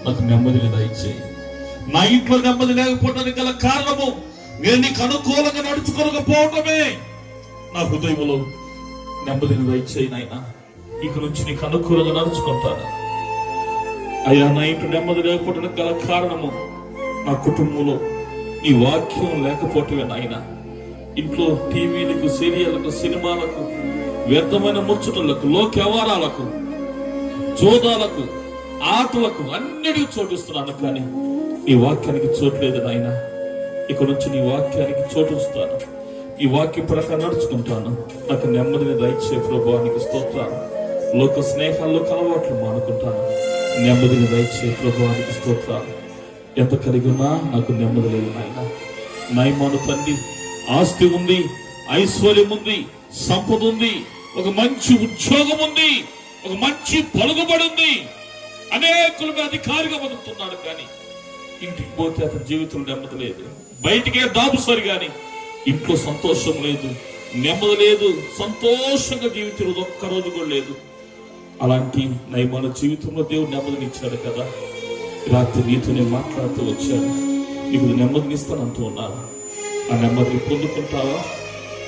నాకు నెమ్మదిని దయచేయి. నా ఇంట్లో నెమ్మది లేకపోవడానికి గల కారణము నేను నీకు అనుకూలంగా నడుచుకోకపోవటమే. నా హృదయంలో నెమ్మదిని దయచేయి నాయన. ఇక నుంచి నీకు అనుకూలంగా నడుచుకుంటాను అయ్యా. నా ఇంట్లో నెమ్మది లేకపోవడానికి గల కారణము నా కుటుంబంలో నీ వాక్యం లేకపోవటమే నాయన. ఇంట్లో టీవీలకు, సీరియళ్లకు, సినిమాలకు, వ్యర్థమైన ముచ్చటలకు, లోక వ్యవహారాలకు, జోదాలకు, ఆటలకు అన్నిటికీ చోటిస్తున్నాను, కానీ నీ వాక్యానికి చోట్లేదు నాయన. ఇక నుంచి నీ వాక్యానికి చోటుస్తాను, ఈ వాక్యం ప్రకారం నడుచుకుంటాను. నాకు నెమ్మదిని దయచే ప్రభువానికి స్తోత్రాలు. లోక స్నేహాల్లో అలవాట్లు మానుకుంటాను. నెమ్మదిని దయచే ప్రభువానికి స్తోత్రాలు. ఎంత కలిగి ఉన్నా నాకు నెమ్మది లేదు నాయన. నయమాను తండ్రి, ఆస్తి ఉంది, ఐశ్వర్యం ఉంది, సంపద ఉంది, ఒక మంచి ఉద్యోగం ఉంది, ఒక మంచి పలుకుబడి ఉంది, అనేకుల మీద అధికారిగా బతుకుతున్నాడు, కానీ ఇంటికి పోతే అతని జీవితంలో నెమ్మది లేదు. బయటికే దాపుసరి గాని ఇంట్లో సంతోషం లేదు, నెమ్మది లేదు, సంతోషంగా జీవితం ఒక్కరోజు కూడా లేదు. అలాంటి నయమాన జీవితంలో దేవుడు నెమ్మదిని ఇచ్చాడు కదా. రాత్రి నీతోనే మాట్లాడుతూ వచ్చాడు. నీకు నెమ్మదిని ఇస్తానంటూ ఉన్నాను. ఆ నెమ్మదిని పొందుకుంటావా?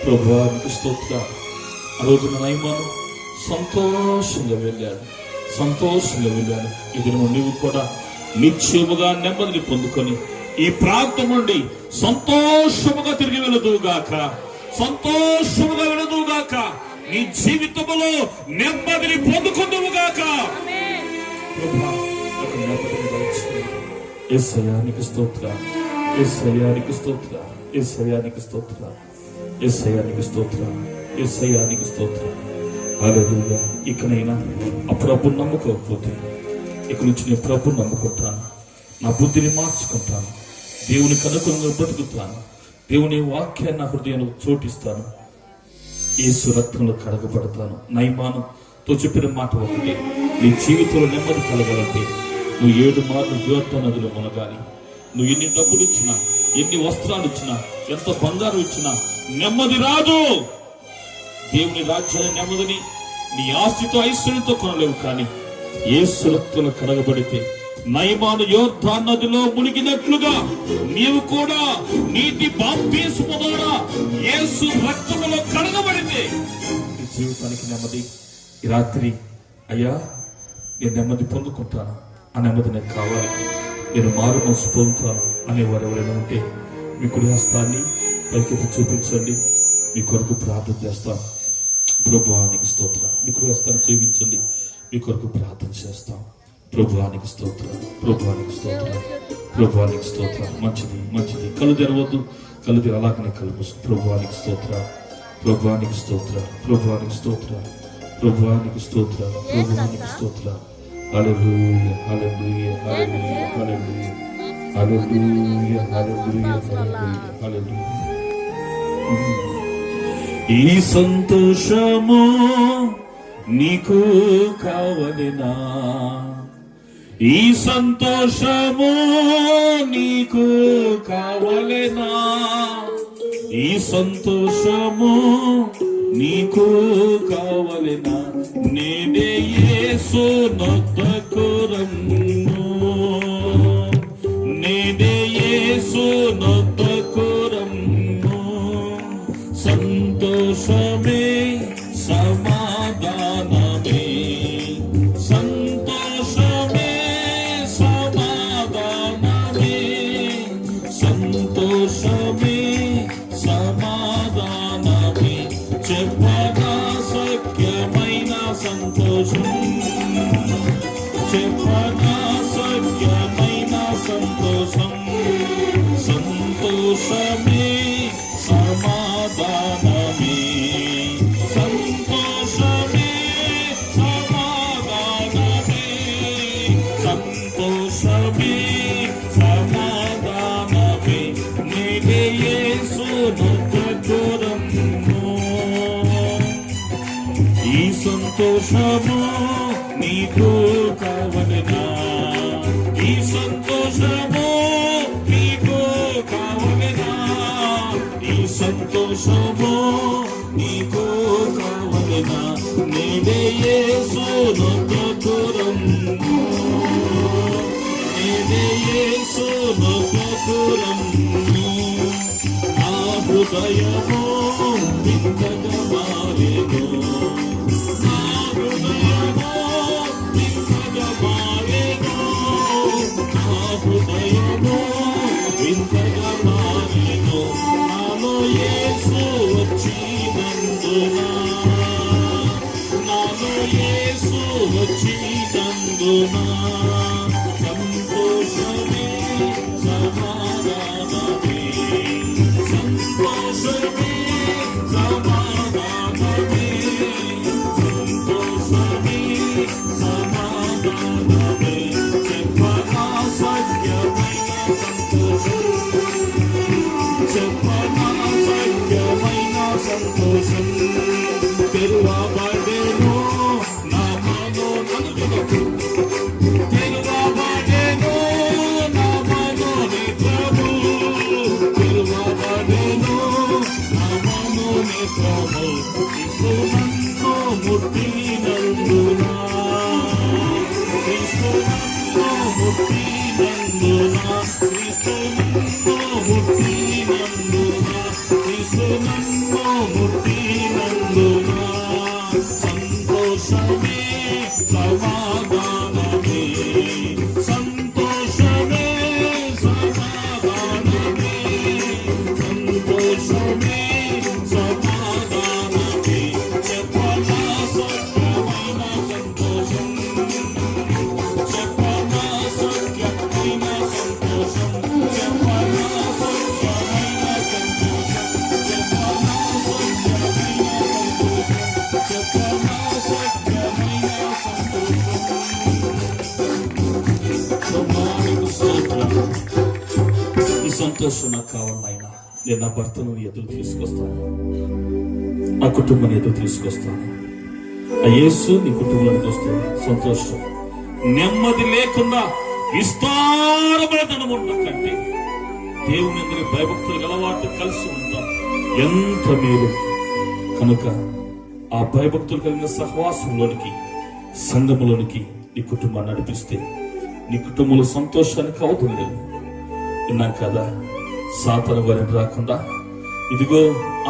ప్రభువా నీకు స్తోత్రాలు. ఆ రోజున నయమాను సంతోషంగా వెళ్ళాడు. ఇది నువ్వు కూడా నిశ్చయముగా నెమ్మదిని పొందుకొని ఈ ప్రాంతం నుండి సంతోషముగా తిరిగి వెళదువుగాక. నీ జీవితంలో నెమ్మదిని పొందుకుందువుగాక. యేసయ్యానికి స్తోత్రాలు. హల్లెలూయా. ఇకనైనా ఆ ప్రభు నమ్ముకోకపోతే ఇక నుంచి నేను ప్రభు నమ్ముకుంటాను. నా బుద్ధిని మార్చుకుంటాను. దేవునికి అనుకూలంగా బ్రతుకుతాను. దేవుని వాక్యాన్ని నా హృదయంలో చోటిస్తాను. యేసు రక్తంలో కడగబడతాను. నయమానుతో చెప్పిన మాట ఒకటి, నీ జీవితంలో నెమ్మది కలగాలంటే నువ్వు 7 మార్లు యోర్దాను నదిలో మునగాలి. నువ్వు ఎన్ని డబ్బులు ఇచ్చినా, ఎన్ని వస్త్రాలు ఇచ్చినా, ఎంత బంగారం ఇచ్చినా నెమ్మది రాదు. దేవుని రాజ్యాన్ని, నెమ్మదిని నీ ఆస్తితో, ఐశ్వర్యంతో కొనలేవు. కానీ యేసు రక్తంలో కడగబడితే నయమాను యోర్దాను నదిలో మునిగినట్లుగా నీవు కూడా నీటి బాప్తిస్మము ద్వారా యేసు రక్తములో కడగబడితే నీ జీవితానికి నెమ్మది. ఈ రాత్రి అయ్యా నేను నెమ్మది పొందుకుంటాను, ఆ నెమ్మది నాకు కావాలి, నేను మారు మనసు పొందుతాను అనేవారు ఎవరైనా ఉంటే మీ కుడి హస్తాన్ని పైకి చూపించండి. మీ కొరకు ప్రార్థన చేస్తాను. ప్రభువానికి స్తోత్రం. మీ కుడి హస్తాన్ని చూపించండి. మీ కొరకు ప్రార్థన చేస్తాం. ప్రభువానికి స్తోత్రం. మంచిది. కళ్ళు తెరవద్దు, కళ్ళు తెర అలాగనే కలుపు. ప్రభువానికి స్తోత్రం. ఈ సంతోషము నీకు కావలెనా? ఈ సంతోషము నీకు కావలెనా? ఈ సంతోషము నీకు కావలెనా? నేనే యేసు నొద్దకు రమ్ము, నేనే యేసు నొద్దకు రమ్ము. సంతోషమే సమాధానమే, సంతోషమే సమాధానమే, సంతోషమే సమాధానమే. చెప్పగా సఖ్యమైన సంతోషం, చెప్పగా సఖ్యమైన సంతోషం. సంతోషమే సమాధానమే, సంతోషమే సమాధానమే, సంతోషమే సమాధానమే. నేనే యేసు నొద్దకు రమ్ము. ఈ సంతోషము నీకు కావలెనా? ఈ సంతోషము నీకు కావలెనా? ఈ సంతోషము నీకు కావలెనా? నేనే యేసు నొద్దకు రమ్ము. వైపురము నా హృదయము వింతగా మారెను నా హృదయము వింతగా మారెను నా హృదయము వింతగా మారెను నాలో యేసు వచ్చినందున నాలో యేసు వచ్చినందున సంతోషమే సమాధానమే సంతోషమే సమాధానమే సంతోషమే సమాధానమే చెప్పనా సత్యమైన సంతోషం చెప్పనా సత్యమైన సంతోషం తెరువబడెను నా మనోనేత్రము తెరువబడెను నా మనోనేత్రము తెరువబడెను నా మనోనేత్రము క్రీస్తు నన్ను ముట్టినందున క్రీస్తు నన్ను ముట్టినందున క్రీస్తు నన్ను ముట్టినందున క్రీస్తు నన్ను ముట్టినందున సంతోషమే సమాధానమే సంతోషమే సమాధానమే సంతోషమే సమాధానమే చెప్పనా సత్యమైన సంతోషం చెప్పనా సత్యమైన సంతోషం చెప్పనా సత్యమైన సంతోషం చెప్పనా సత్యమైన సంతోషం ఈ సంతోషం నాకు కావాలైనా నేను నా భర్తను ఎదురు తీసుకొస్తాను నా కుటుంబాన్ని ఎదురు తీసుకొస్తాను ఆ యేసు నీ కుటుంబానికి వస్తే సంతోషం నెమ్మది లేకుండా విస్తారమైన ధనం ఉండడం కంటే దేవుని అందరి భయభక్తులు గలవాటు కలిసి ఉంటాం ఎంత మేలు కనుక ఆ భయభక్తులు కలిగిన సహవాసంలోనికి సంఘములోనికి నీ కుటుంబాన్ని నడిపిస్తే నీ కుటుంబంలో సంతోషానికి అవుతుంది. విన్నాం కదా, సాతాను వారిని రాకుండా ఇదిగో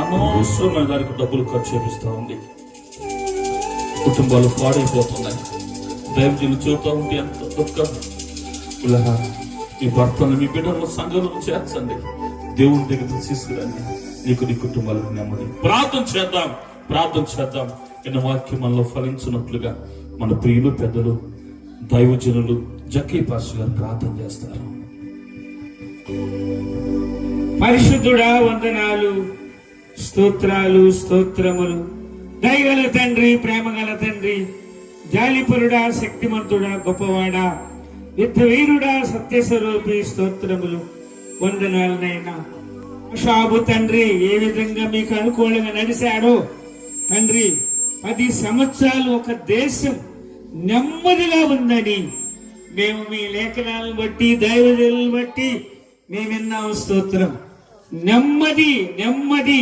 అనవసరమైన దానికి డబ్బులు ఖర్చు చేపిస్తూ ఉంది, కుటుంబాలు పాడైపోతున్నాయి. దైవజనులు చెబుతూ ఉంటే ఎంత దుఃఖం. ఇలా మీ భర్తను మీ బిడ్డలను సంఘంలో చేర్చండి, దేవుని దగ్గర తీసుకురండి, నీకు నీ కుటుంబాలకు నెమ్మది. ప్రార్థన చేద్దాం. ఇన్న వాక్యం మనలో ఫలించినట్లుగా మన ప్రియులు పెద్దలు దైవజనులు జక్కీ పాస్టర్ గారు ప్రార్థన చేస్తారు. పరిశుద్ధుడా, వందనాలు, స్తోత్రాలు, స్తోత్రములు. దయగల తండ్రి, ప్రేమగల తండ్రి, జాలిపరుడా, శక్తిమంతుడా, గొప్పవాడా, యుద్ధవీరుడా, సత్యస్వరూపి, స్తోత్రములు, వందనాలనైనా. షాబు తండ్రి ఏ విధంగా మీకు అనుకూలంగా నడిచాడో తండ్రి, 10 సంవత్సరాలు ఒక దేశం నెమ్మదిగా ఉందని మేము మీ లేఖనాలను బట్టి దైవజనులను బట్టి మేము విన్నాం. స్తోత్రం. నెమ్మది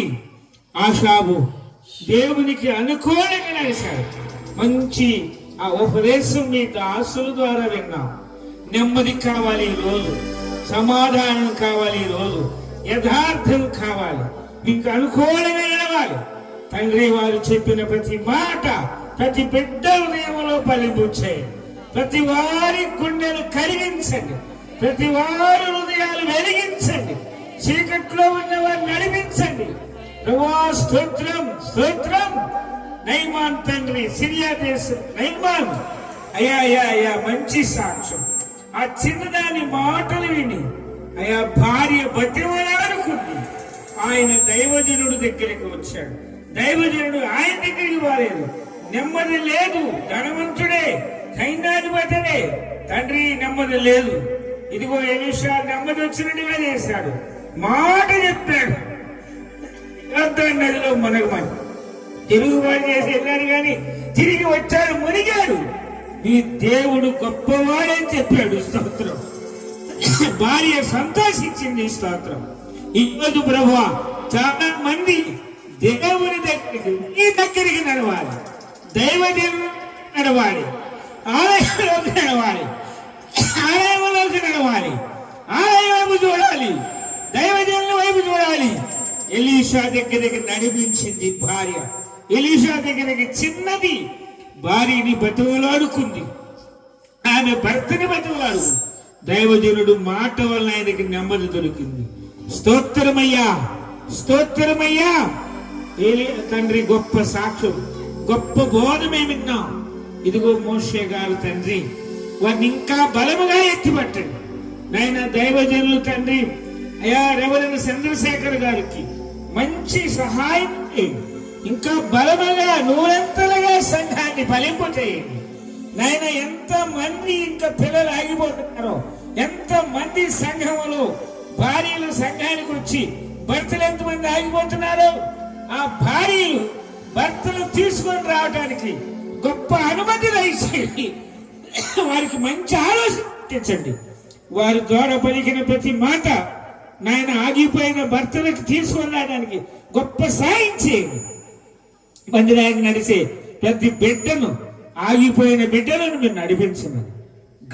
ఆషాబు దేవునికి అనుకూలంగా నడిచాడు. మంచి ఆ ఉపదేశం మీ దాసుల ద్వారా విన్నాం. నెమ్మది కావాలి ఈ రోజు, సమాధానం కావాలి ఈ రోజు, యథార్థం కావాలి, మీకు అనుకూలంగా నడవాలి తండ్రి. వారు చెప్పిన ప్రతి మాట ప్రతి బిడ్డ హృదయంలో ఫలించేయండి. ప్రతి వారి గుండెలు కరిగించండి, ప్రతి వారి హృదయాలు వెలిగించండి, చీకట్లో ఉన్న వారిని నడిపించండి. ప్రభువా స్తోత్రం. నైమాన్ తండ్రి, సిరియా దేశం నైమాన్ అయ్యా మంచి సాక్ష్యం. ఆ చిన్నదాని మాటలు విని అయ్యా భార్య బతిమలాడుకుంది. ఆయన దైవజనుడు దగ్గరికి వచ్చాడు. దైవజనుడు ఆయన దగ్గరికి వాలేదు. నెమ్మది లేదు, ధనవంతుడే, సైన్యాధిపతిడే, తండ్రి నెమ్మది లేదు. ఇదిగో ఎలీషా నెమ్మది వచ్చినట్టుగా చేశాడు, మాట చెప్పాడు. నదిలో మునగమని తిరుగుబాటు చేసి వెళ్ళాడు, కానీ తిరిగి వచ్చాడు, మునిగాడు. నీ దేవుడు గొప్పవాడని చెప్పాడు. స్తోత్రం. భార్య సంతోషించింది. స్తోత్రం. ఈరోజు ప్రభువా చాలా మంది దేవుని దగ్గరికి, నీ దగ్గరికి నడవాలి, దైవదేవుడు నడవాలి, ఆలయంలోకి నడవాలి, ఆలయంలోకి నడవాలి, ఆలయం చూడాలి, ఎలీషా దగ్గరికి నడిపించింది భార్య. ఎలీషా దగ్గరికి చిన్నది భార్యని బతుకులాడుకుంది, ఆమె భర్తని బతుకులాడుకుంది. దైవజనుడు మాట వల్ల ఆయనకి నెమ్మది దొరికింది. స్తోత్రమయ్యా, స్తోత్రమయ్యా. ఏలీ తండ్రి గొప్ప సాక్ష్యం, గొప్ప బోధ మేము విన్నాం. ఇదిగో మోషే గారు తండ్రి వారిని ఇంకా బలముగా ఎత్తిపట్టండి నాయన. దైవజనులు తండ్రి అయ్యా రెవరెండ్ చంద్రశేఖర్ గారికి మంచి సహాయం చేయండి. ఇంకా బలముగా నూరంతలుగా సంఘాన్ని ఫలింపు చేయండి నాయన. ఎంత మంది ఇంకా పిల్లలు ఆగిపోతున్నారో, ఎంత మంది సంఘములు భార్యలు సంఘానికి వచ్చి భర్తలు ఎంతమంది ఆగిపోతున్నారో, ఆ భార్యలు భర్తలు తీసుకొని రావడానికి గొప్ప అనుమతి దయచేయండి. వారికి మంచి ఆలోచించండి. వారి ద్వారా పలికిన ప్రతి మాట నాయన ఆగిపోయిన భర్తలకు తీసుకొని రావడానికి గొప్ప సాయం చేయండి. మందిరానికి నడిచే ప్రతి బిడ్డను, ఆగిపోయిన బిడ్డలను మీరు నడిపించమని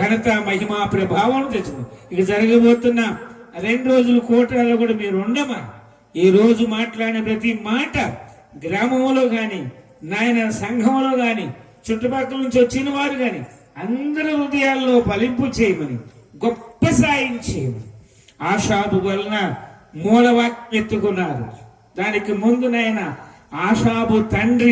ఘనత మహిమా ప్రభావం తెచ్చును. ఇక జరగబోతున్న 2 రోజుల కోటలలో కూడా మీరు ఉండమని, ఈ రోజు మాట్లాడిన ప్రతి మాట గ్రామంలో గాని నాయన సంఘంలో గాని చుట్టుపక్కల నుంచి వచ్చిన వారు గాని అందరి హృదయాల్లో ఫలింపు చేయమని, గొప్ప సాయం చేయమని. ఆషాబు వలన మూలవాక్యం ఎత్తుకున్నారు. దానికి ముందు నాయన ఆషాబు తండ్రి